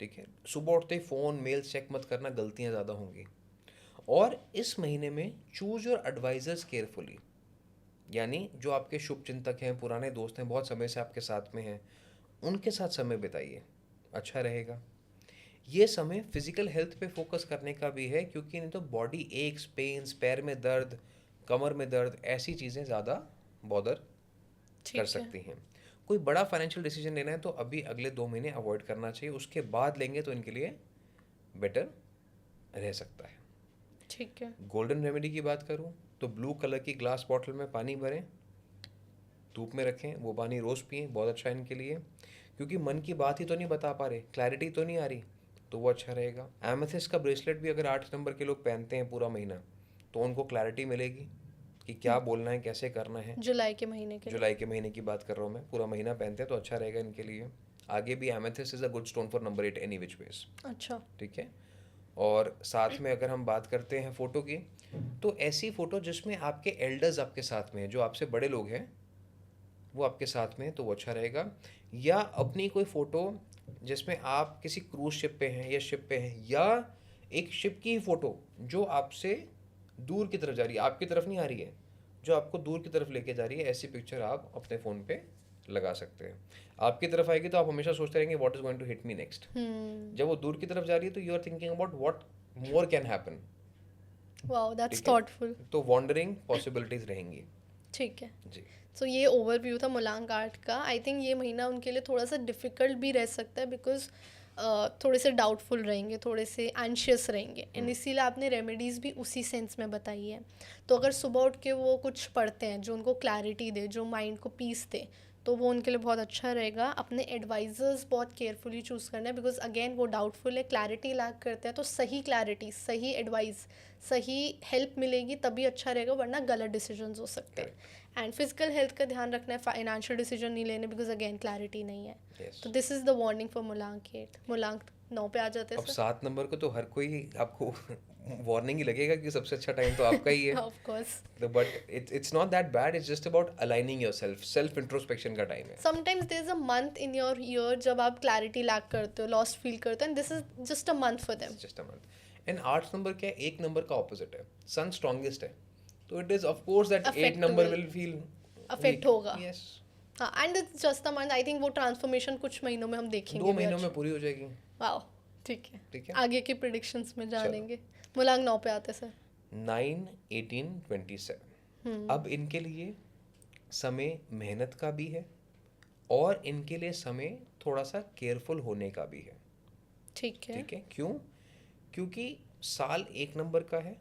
ठीक है। सुबह उठते ही फ़ोन मेल चेक मत करना, गलतियाँ ज़्यादा होंगी। और इस महीने में चूज़ योर एडवाइजर्स केयरफुली, यानी जो आपके शुभ चिंतक हैं, पुराने दोस्त हैं, बहुत समय से आपके साथ में हैं, उनके साथ समय बिताइए, अच्छा रहेगा। ये समय फिजिकल हेल्थ पे फोकस करने का भी है, क्योंकि नहीं तो बॉडी एक्स, पेन्स, पैर में दर्द, कमर में दर्द, ऐसी चीज़ें ज़्यादा बॉदर कर ठीक है। सकती हैं। कोई बड़ा फाइनेंशियल डिसीजन लेना है तो अभी अगले 2 महीने अवॉइड करना चाहिए, उसके बाद लेंगे तो इनके लिए बेटर रह सकता है। ठीक है। गोल्डन रेमेडी की बात करूँ तो ब्लू कलर की ग्लास बॉटल में पानी भरें, धूप में रखें, वो पानी रोज़ पिएं, बहुत अच्छा है इनके लिए। क्योंकि मन की बात ही तो नहीं बता पा रहे, क्लैरिटी तो नहीं आ रही, तो वो अच्छा रहेगा। एमेथिस्ट का ब्रेसलेट भी अगर 8 नंबर के लोग पहनते हैं पूरा महीना, तो उनको क्लैरिटी मिलेगी कि क्या बोलना है, कैसे करना है। जुलाई के महीने के लिए। जुलाई के महीने की बात कर रहा हूँ मैं, पूरा महीना पहनते हैं तो अच्छा रहेगा इनके लिए। आगे भी amethyst is a good stone for number 8 any which ways, अच्छा। ठीक है। और साथ में अगर हम बात करते हैं फ़ोटो की, तो ऐसी फ़ोटो जिसमें आपके एल्डर्स आपके साथ में हैं, जो आपसे बड़े लोग हैं वो आपके साथ में हैं, तो वो अच्छा रहेगा। या अपनी कोई फ़ोटो जिसमें आप किसी क्रूज शिप पे हैं या शिप पे हैं, या एक शिप की ही फ़ोटो जो आपसे दूर की तरफ जा रही है, आपकी तरफ नहीं आ रही है, जो आपको दूर की तरफ लेके जा रही है, ऐसी पिक्चर आप अपने फ़ोन पे लगा सकते हैं। आपकी तरफ आएगी तो आप हमेशा सोचते रहेंगे what is going to hit me next. जब वो दूर की तरफ जा रही है तो you are thinking about what more can happen, wow, that's ठीक है। थॉटफुल। तो वॉन्डरिंग पॉसिबिलिटीज़ रहेंगी ठीक है। जी। सो ये ओवरव्यू था मुलांक 8 का। आई थिंक ये महीना उनके लिए थोड़ा सा डिफ़िकल्ट भी रह सकता है, बिकॉज थोड़े से डाउटफुल रहेंगे, थोड़े से एंशियस रहेंगे, एंड इसीलिए आपने रेमेडीज़ भी उसी सेंस में बताई है। तो अगर सुबह उठ के वो कुछ पढ़ते हैं जो उनको क्लैरिटी दे, जो माइंड को पीस दे, तो वो उनके लिए बहुत अच्छा रहेगा। अपने एडवाइज़र्स बहुत केयरफुली चूज़ करना है, बिकॉज अगेन वो डाउटफुल है, क्लैरिटी लैक करते हैं। तो सही क्लैरिटी, सही एडवाइस, सही हेल्प मिलेगी तभी अच्छा रहेगा, वरना गलत डिसीजंस हो सकते हैं। एंड फिजिकल हेल्थ का ध्यान रखना है, फाइनेंशियल डिसीजन नहीं लेने बिकॉज अगेन क्लैरिटी नहीं है. Yes. तो this is the warning for मुलांक 8. मुलांक 9 पे आ जाते अब हैं 7 नंबर को तो हर कोई आपको वार्निंग ही लगेगा कि सबसे अच्छा टाइम तो आपका ही है. Of course. But it's not that bad, it's just about aligning yourself. Self introspection का टाइम है. Sometimes there is a month in your year जब आप क्लैरिटी लैक करते हो, लॉस्ट फील करते हो, and this is just a month for them. Just a month. And 8 number क्या है? 1 नंबर का ऑपोजिट है. सन स्ट्रॉन्गेस्ट है, तो it is of course that 8 Affect number will- will feel affect होगा. यस. हाँ, and it's just a month. I think वो transformation कुछ महीनों में हम देखेंगे. 2 महीनों में पूरी हो जाएगी. वाओ, ठीक है. ठीक है. आगे की प्रिडिक्शंस में जानेंगे. मुलांग 9 पे आते सर. 9, 18, 27. अब इनके लिए समय मेहनत का भी है और इनके लिए समय थोड़ा सा केयरफुल होने का भी है. ठीक है. ठीक है. क्यों? क्योंकि साल 1 नंबर का है,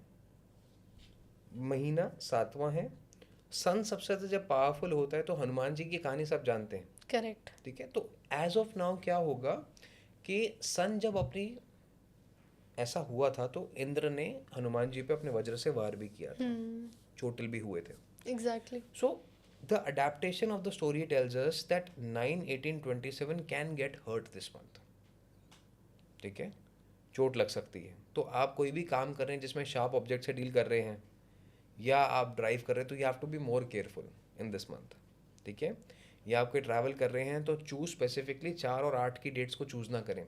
महीना 7वां है. सन सबसे ज़्यादा जब पावरफुल होता है तो हनुमान जी की कहानी सब जानते हैं. करेक्ट. ठीक है. तो एज ऑफ नाउ क्या होगा कि सन जब अपनी ऐसा हुआ था तो इंद्र ने हनुमान जी पे अपने वज्र से वार भी किया था. चोटिल भी हुए थे. Exactly. So the adaptation of the story tells us that 9, 18, 27 can get hurt this month. ठीक है. चोट लग सकती है. तो आप कोई भी काम कर रहे हैं जिसमें शार्प ऑब्जेक्ट से डील कर रहे हैं या आप ड्राइव कर रहे हैं तो you have to be more careful in this month. ठीक है. या आप कोई ट्रैवल कर रहे हैं तो चूज स्पेसिफिकली 4 और 8 की डेट्स को चूज ना करें.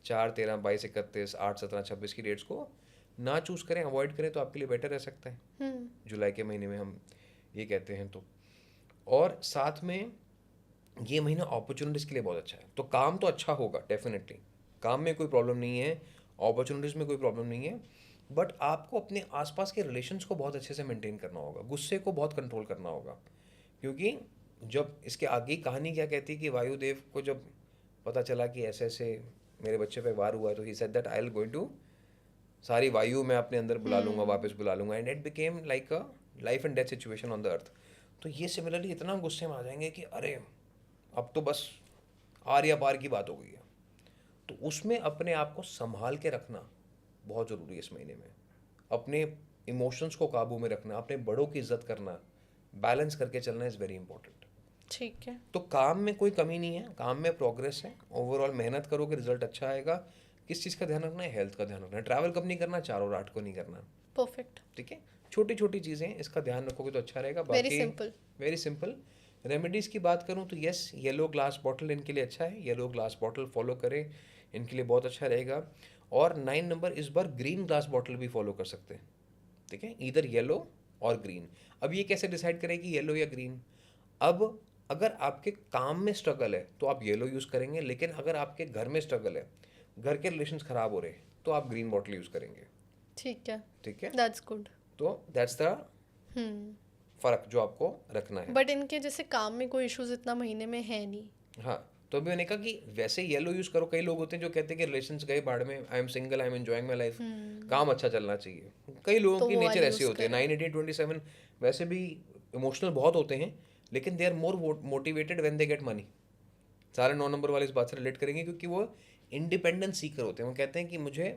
4, 13, 22, 31, 8, 17, 26 की डेट्स को ना चूज करें, अवॉइड करें तो आपके लिए बेटर रह सकता है. जुलाई के महीने में हम ये कहते हैं तो. और साथ में ये महीना अपॉर्चुनिटीज़ के लिए बहुत अच्छा है. तो काम तो अच्छा होगा डेफिनेटली, काम में कोई प्रॉब्लम नहीं है, अपॉर्चुनिटीज़ में कोई प्रॉब्लम नहीं है. बट आपको अपने आसपास के रिलेशंस को बहुत अच्छे से मेंटेन करना होगा, गुस्से को बहुत कंट्रोल करना होगा. क्योंकि जब इसके आगे की कहानी क्या कहती है कि वायुदेव को जब पता चला कि ऐसे ऐसे मेरे बच्चे पे वार हुआ है तो ही said that I will going to सारी वायु मैं अपने अंदर बुला लूँगा, वापस बुला लूँगा. And it became like a life and death situation on the earth. तो ये सिमिलरली इतना गुस्से में आ जाएंगे कि अरे अब तो बस आर या पार की बात हो गई है. तो उसमें अपने आप को संभाल के रखना बहुत ज़रूरी है इस महीने में. अपने इमोशंस को काबू में रखना, अपने बड़ों की इज्जत करना, बैलेंस करके चलना इज़ वेरी इंपॉर्टेंट. ठीक है. तो काम में कोई कमी नहीं है, काम में प्रोग्रेस है. ओवरऑल मेहनत करोगे रिजल्ट अच्छा आएगा. किस चीज़ का ध्यान रखना है? हेल्थ का ध्यान रखना है. ट्रैवल कब नहीं करना? 4 और 8 को नहीं करना. परफेक्ट. ठीक है. छोटी छोटी चीज़ें इसका ध्यान रखोगे तो अच्छा रहेगा. Very simple. Very simple. Remedies की बात करूँ तो यस, येलो ग्लास बॉटल इनके लिए अच्छा है. येलो ग्लास बॉटल फॉलो करें, इनके लिए बहुत अच्छा रहेगा. और 9 नंबर इस बार ग्रीन ग्लास बॉटल भी फॉलो कर सकते हैं. ठीक है. इधर येलो और ग्रीन. अब ये कैसे डिसाइड करें कि येलो या ग्रीन? अब अगर आपके काम में स्ट्रगल है तो आप येलो यूज़ करेंगे, लेकिन अगर आपके घर में स्ट्रगल है, घर के रिलेशंस ख़राब हो रहे हैं तो आप ग्रीन बॉटल यूज़ करेंगे. ठीक है. ठीक है. That's good. तो दैट्स द फ़र्क जो आपको रखना है. बट इनके जैसे काम में कोई इश्यूज इतना महीने में है नहीं. हाँ, तो अभी मैंने कहा कि वैसे येलो यूज़ करो. कई लोग होते हैं जो कहते हैं कि रिलेशंस गए बाढ़ में, I am single, I am enjoying my life, काम अच्छा चलना चाहिए. कई लोगों तो की वो नेचर वाली ऐसे use होते हैं. 9, 18, 27 वैसे भी इमोशनल बहुत होते हैं, लेकिन they are more motivated when they get money. सारे 9 नंबर वाले इस बात से रिलेट करेंगे क्योंकि वो इंडिपेंडेंस सीकर होते हैं. वो कहते हैं कि मुझे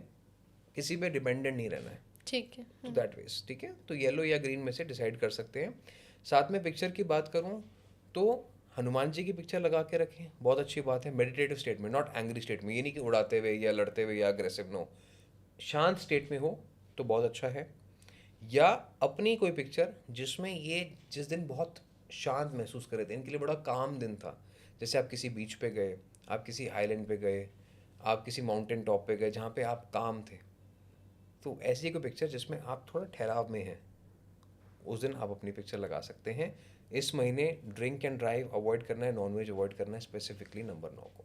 किसी पे डिपेंडेंट नहीं रहना है. ठीक है. तो दैट वेज. ठीक है. तो येलो या ग्रीन में से डिसाइड कर सकते हैं. साथ में पिक्चर की बात करूं तो हनुमान जी की पिक्चर लगा के रखें, बहुत अच्छी बात है. मेडिटेटिव स्टेट में, नॉट एंग्री स्टेट में. ये नहीं कि उड़ाते हुए या लड़ते हुए या अग्रेसिव. नो, शांत स्टेट में हो तो बहुत अच्छा है. या अपनी कोई पिक्चर जिसमें ये जिस दिन बहुत शांत महसूस कर रहे थे, इनके लिए बड़ा काम दिन था. जैसे आप किसी बीच पे गए, आप किसी आइलैंड पे गए, आप किसी माउंटेन टॉप पे गए जहाँ पे आप काम थे. तो ऐसी कोई पिक्चर जिसमें आप थोड़ा ठहराव में हैं, उस दिन आप अपनी पिक्चर लगा सकते हैं. इस महीने ड्रिंक एंड ड्राइव अवॉइड करना है, नॉनवेज अवॉइड करना है, स्पेसिफिकली नंबर 9 को.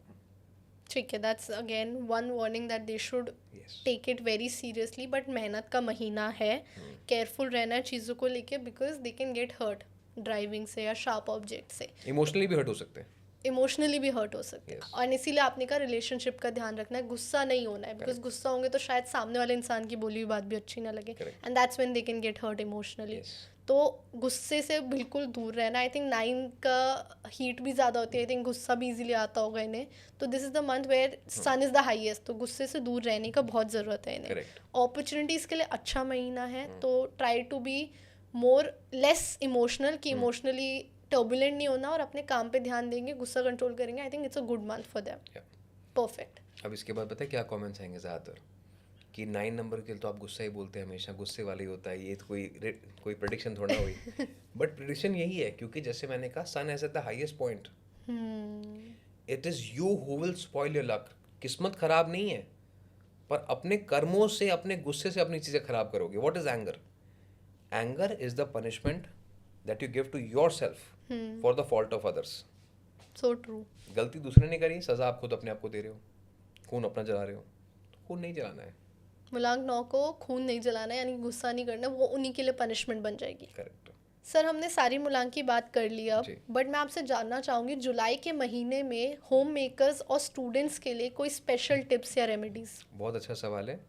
ठीक है. That's again one warning that they should yes. Take it very seriously. But मेहनत का महीना है, केयरफुल रहना है चीज़ों को लेके because they can get hurt driving से या शार्प ऑब्जेक्ट से. इमोशनली भी हर्ट हो सकते हैं. इमोशनली भी हर्ट हो सकते हैं. Yes. और इसीलिए आपने कहा रिलेशनशिप का ध्यान रखना है, गुस्सा नहीं होना है बिकॉज गुस्सा होंगे तो शायद सामने वाले इंसान की बोली हुई बात भी अच्छी ना लगे. Correct. And that's when they can get hurt emotionally. Yes. तो गुस्से से बिल्कुल दूर रहना. आई थिंक 9 का हीट भी ज़्यादा होती है. आई थिंक गुस्सा भी इजीली आता होगा इन्हें. तो this is the month where sun is the highest. तो गुस्से से दूर रहने का बहुत ज़रूरत है इन्हें. Correct. अपॉर्चुनिटीज़ के लिए अच्छा महीना है. तो try to be more less emotional कि इमोशनली टर्बुलेंट नहीं होना और अपने काम पे ध्यान देंगे, गुस्सा कंट्रोल करेंगे. I think it's a good month for them. Yeah. Perfect. अब इसके बाद पता है क्या कमेंट्स आएंगे ज़्यादातर कि 9 नंबर के लिए तो आप गुस्सा ही बोलते हैं, हमेशा गुस्से वाला ही होता है, ये तो कोई प्रेडिक्शन थोड़ा हुई. बट प्रेडिक्शन यही है, क्योंकि जैसे मैंने कहा sun is at the highest point. It is you who will spoil your luck. किस्मत खराब नहीं है, पर अपने कर्मों से, अपने गुस्से से अपनी चीज़ें खराब करोगे. What is anger? Anger is the punishment that you give to yourself for the fault of others. So true. गलती दूसरे ने करी, सजा आप खुद अपने आप को दे रहे हो. खून अपना जला रहे हो, तो खून नहीं जलाना है. मुलांक 9 को खून नहीं जलाना है, यानी गुस्सा नहीं करना, वो उन्हीं के लिए पनिशमेंट बन जाएगी. करेक्ट. सर हमने सारी मुलांक की बात कर ली अब, जी. बट मैं आपसे जानना चाहूँगी जुलाई के महीने में होम मेकर्स और स्टूडेंट्स के लिए कोई स्पेशल टिप्स या रेमेडीज. बहुत अच्छा सवाल है.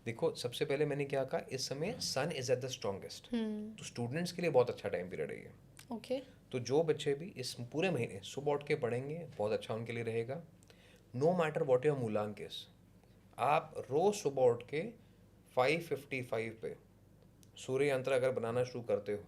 देखो, सबसे पहले मैंने क्या कहा, इस समय सन इज एट द स्ट्रॉन्गेस्ट. तो स्टूडेंट्स के लिए बहुत अच्छा टाइम पीरियड है ये. ओके. तो जो बच्चे भी इस पूरे महीने सुबह उठ के पढ़ेंगे, बहुत अच्छा उनके लिए रहेगा. नो मैटर वॉट योर मूलांक इज, आप रोज सुबह उठ के 5:55 पे सूर्य यंत्र अगर बनाना शुरू करते हो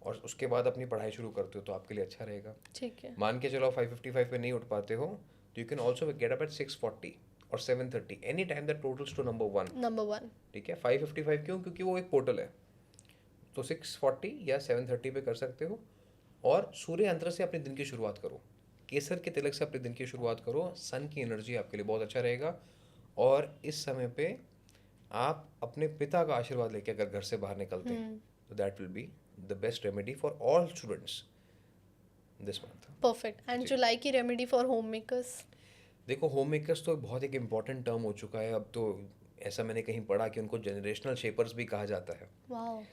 और उसके बाद अपनी पढ़ाई शुरू करते हो तो आपके लिए अच्छा रहेगा. ठीक है. मान के चलो 5:55 पे नहीं उठ पाते हो तो you can also get up at 6:40 और 7:30, any time that totals to number 1. ठीक है. 5:55 क्यों? क्योंकि वो एक पोर्टल है. तो 6:40 या 7:30 पे कर सकते हो और सूर्य यंत्र से अपने दिन की शुरुआत करो. केसर के तिलक से अपने दिन की शुरुआत करो. सन की एनर्जी आपके लिए बहुत अच्छा रहेगा. और इस समय पे आप अपने पिता का आशीर्वाद लेके अगर घर से बाहर निकलते हैं तो that will be the best remedy for all students this month. Perfect. And जुलाई की रेमेडी फॉर होम मेकर्स. देखो, होम मेकर्स तो बहुत एक इम्पॉर्टेंट टर्म हो चुका है अब तो. ऐसा मैंने कहीं पढ़ा कि उनको जनरेशनल शेपर्स भी कहा जाता है. वाओ.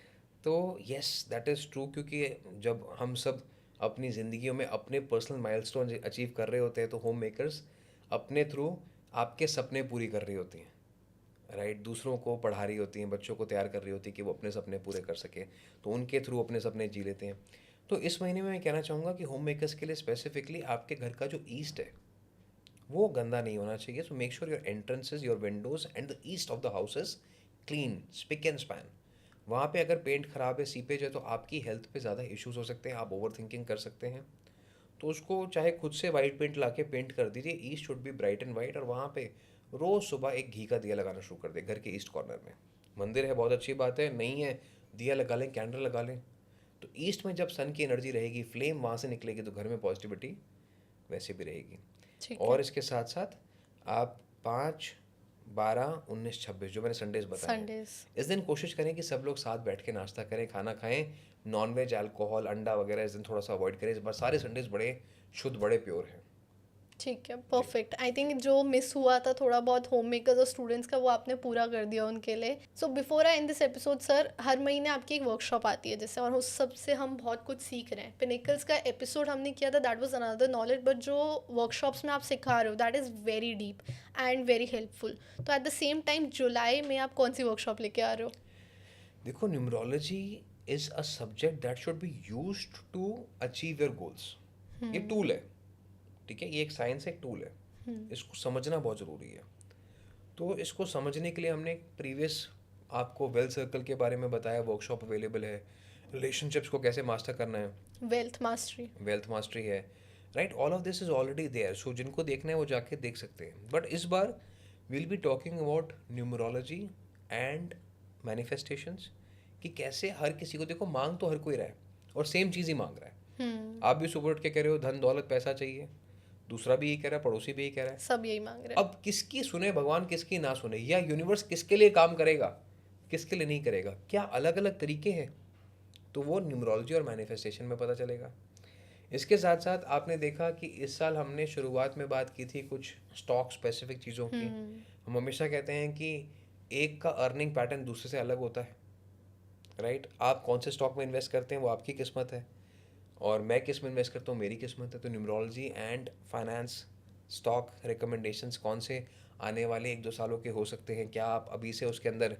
तो यस, दैट इज़ ट्रू, क्योंकि जब हम सब अपनी ज़िंदगियों में अपने पर्सनल माइलस्टोन अचीव कर रहे होते हैं तो होम मेकर्स अपने थ्रू आपके सपने पूरी कर रही होती हैं. राइट. दूसरों को पढ़ा रही होती हैं, बच्चों को तैयार कर रही होती है कि वो अपने सपने पूरे कर सके, तो उनके थ्रू अपने सपने जी लेते हैं. तो इस महीने में मैं कहना चाहूँगा कि होम मेकर्स के लिए स्पेसिफिकली आपके घर का जो ईस्ट है वो गंदा नहीं होना चाहिए. So make sure your entrances, your Windows and the east of the house is clean, spick and span. वहाँ पे अगर पेंट खराब है, सीपेज है, तो आपकी हेल्थ पे ज़्यादा इश्यूज हो सकते हैं. आप ओवर थिंकिंग कर सकते हैं. तो उसको चाहे खुद से वाइट पेंट ला के पेंट कर दीजिए. East should be bright and white. और वहाँ पे रोज़ सुबह एक घी का दिया लगाना शुरू कर दे. घर के ईस्ट कॉर्नर में मंदिर है, बहुत अच्छी बात है. नहीं है, दिया लगा लें, कैंडल लगा लें. तो ईस्ट में जब सन की एनर्जी रहेगी, फ्लेम वहाँ से निकलेगी, तो घर में पॉजिटिविटी वैसे भी रहेगी. और इसके साथ साथ आप 5, 12, 19, 26 जो मैंने संडेज बताए, इस दिन कोशिश करें कि सब लोग साथ बैठ के नाश्ता करें, खाना खाएं. नॉनवेज, अल्कोहल, अंडा वगैरह इस दिन थोड़ा सा अवॉइड करें. इस बार सारे संडेज बड़े शुद्ध, बड़े प्योर हैं. ठीक है. परफेक्ट. आई थिंक जो मिस हुआ था थोड़ा बहुत होम मेकर्स और स्टूडेंट्स का, वो आपने पूरा कर दिया उनके लिए. So before I end this episode sir, हर महीने आपकी एक वर्कशॉप आती है जैसे, और उस सब से हम बहुत कुछ सीख रहे हैं. पिनेकल्स का एपिसोड हमने किया था, that was another knowledge, but जो वर्कशॉप्स में आप सिखा रहे हो that is very deep and very helpful. तो एट द सेम टाइम जुलाई में आप कौन सी वर्कशॉप लेके आ रहे हो? देखो, numerology is a subject that should be used to achieve your goals. ये टूल है. ठीक है. ये एक साइंस, एक टूल है. इसको समझना बहुत ज़रूरी है. तो इसको समझने के लिए हमने प्रीवियस आपको वेल्थ सर्कल के बारे में बताया. वर्कशॉप अवेलेबल है. रिलेशनशिप्स को कैसे मास्टर करना है, वेल्थ मास्टरी है. Right. All of this is already there. So जिनको देखना है वो जाके देख सकते हैं. बट इस बार will be talking about numerology and manifestations, कि कैसे हर किसी को, देखो मांग तो हर कोई रहा है और सेम चीज़ ही मांग रहा है. आप भी सुबह उठ के कह रहे हो धन दौलत पैसा चाहिए, दूसरा भी यही कह रहा है, पड़ोसी भी यही कह रहा है, सब यही मांग रहे हैं. अब किसकी सुने भगवान, किसकी ना सुने, या यूनिवर्स किसके लिए काम करेगा, किसके लिए नहीं करेगा, क्या अलग अलग तरीके हैं, तो वो न्यूमरोलॉजी और मैनिफेस्टेशन में पता चलेगा. इसके साथ साथ आपने देखा कि इस साल हमने शुरुआत में बात की थी कुछ स्टॉक स्पेसिफिक चीज़ों की. हम हमेशा कहते हैं कि एक का अर्निंग पैटर्न दूसरे से अलग होता है. राइट. आप कौन से स्टॉक में इन्वेस्ट करते हैं वो आपकी किस्मत है, और मैं किस में इन्वेस्ट करता हूँ मेरी किस्मत है. तो numerology and finance stock recommendations कौन से आने वाले 1-2 सालों के हो सकते हैं, क्या आप अभी से उसके अंदर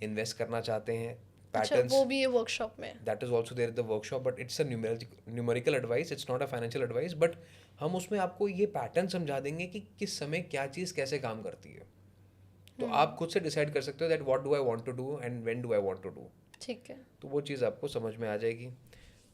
इन्वेस्ट करना चाहते हैं, पैटर्न्स, वो भी ये वर्कशॉप में, that is also there the workshop. But it's a numerical advice, it's not a financial advice. But हम उसमें आपको ये पैटर्न समझा देंगे कि किस समय क्या चीज़ कैसे काम करती है. तो आप खुद से डिसाइड कर सकते हो that what do I want to do and when do I want to do. ठीक है। तो वो चीज़ आपको समझ में आ जाएगी।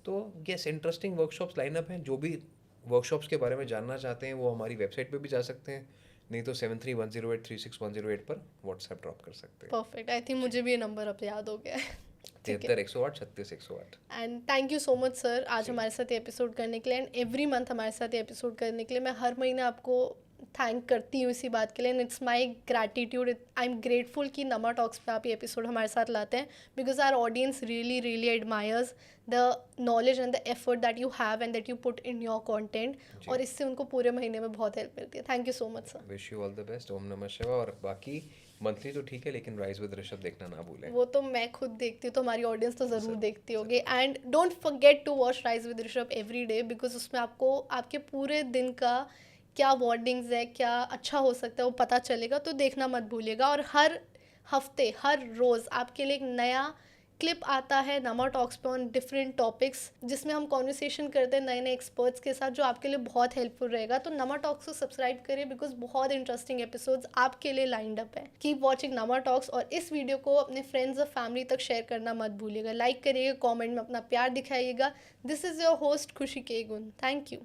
तो यस, इंटरेस्टिंग वर्कशॉप्स लाइनअप हैं। जो भी वर्कशॉप्स के बारे में जानना चाहते हैं वो हमारी वेबसाइट पे भी जा सकते हैं, नहीं तो 7310836108 पर व्हाट्सएप ड्रॉप कर सकते हैं। परफेक्ट, आई थिंक मुझे भी ये नंबर अब याद हो गया है। ठीक है। 73 108 36 108। And thank you so much sir, आज जी। हमारे साथ ये एपिसोड करने के लिए, एंड एवरी मंथ हमारे साथ ये एपिसोड करने के लिए। मैं हर महीने आपको थैंक करती हूँ इसी बात के लिए, and it's my gratitude, I am grateful कि नमा टॉक्स पे आप ये एपिसोड हमारे साथ लाते हैं, because our audience really really admires the knowledge and the effort that you have and that you put in your content, जी। और इससे उनको पूरे महीने में बहुत हेल्प मिलती है। Thank you so much sir. Wish you all the best. ओम नमः शिवाय। और बाकी मंथली तो ठीक है, लेकिन राइज विद ऋषभ देखना ना भूलें। वो तो मैं खुद देखती हूँ, तो हमारी ऑडियंस तो ज़रूर ज़रूर, देखती होगी। And don't forget to watch rise with Rishabh every day, because उसमें आपको आपके पूरे दिन का क्या वार्निंग्स है, क्या अच्छा हो सकता है, वो पता चलेगा। तो देखना मत भूलिएगा। और हर हफ्ते, हर रोज़ आपके लिए एक नया क्लिप आता है नमा टॉक्स पे ऑन डिफरेंट टॉपिक्स, जिसमें हम कॉन्वर्सेशन करते हैं नए नए एक्सपर्ट्स के साथ, जो आपके लिए बहुत हेल्पफुल रहेगा। तो नमा टॉक्स को सब्सक्राइब करिए, बिकॉज बहुत इंटरेस्टिंग एपिसोड्स आपके लिए लाइंड अप है। कीप वॉचिंग नमा टॉक्स, और इस वीडियो को अपने फ्रेंड्स और फैमिली तक शेयर करना मत भूलिएगा। लाइक करिएगा, कॉमेंट में अपना प्यार दिखाइएगा। दिस इज़ योर होस्ट खुशी के गुन। Thank you.